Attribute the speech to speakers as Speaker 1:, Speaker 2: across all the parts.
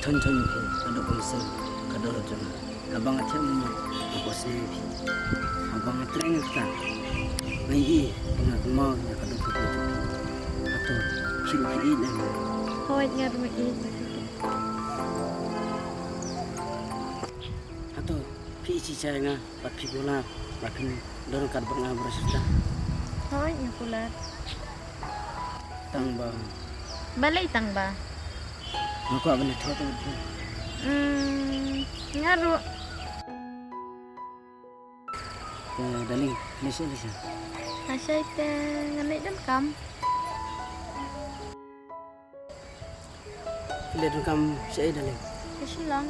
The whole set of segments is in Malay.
Speaker 1: Tonton pi ado bangsa kadoro jona abang athem aku sne pi abang atreng ta ngai na mau na kadoro tu atau kilo ki na
Speaker 2: Hoy nga rumiin.
Speaker 1: atau pi si nga pat pi bola makin dorong kad bang berserta
Speaker 2: Hoy nga kulat.
Speaker 1: tang bang
Speaker 2: Balay tang ba?
Speaker 1: aku abang thot
Speaker 2: Nga ru.
Speaker 1: daling lesa
Speaker 2: Asyay te nganay dan kam.
Speaker 1: le kam sai daling
Speaker 2: Kasi lang.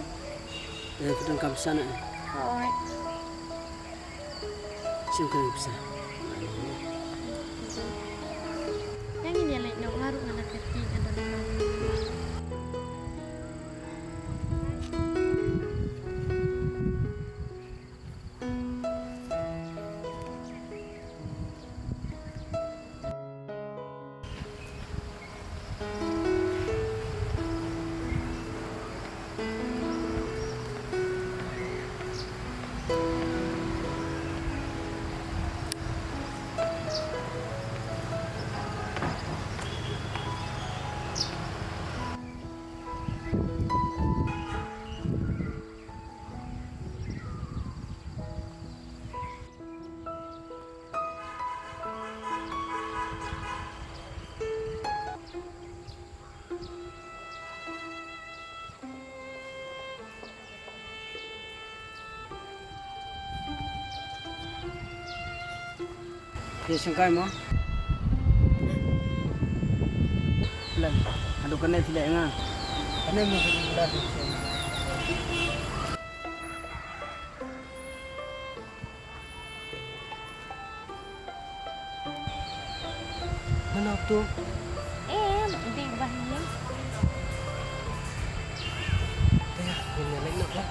Speaker 1: le kam sana
Speaker 2: Hoy.
Speaker 1: singkang bisa
Speaker 2: Yang ini lay na laro nga nagkating ano naman.
Speaker 1: Thì xong cái mo lần ada kan ni tidak ngah kan ni mungkin sudah di mana tu
Speaker 2: Di ba niya?
Speaker 1: ini lain nak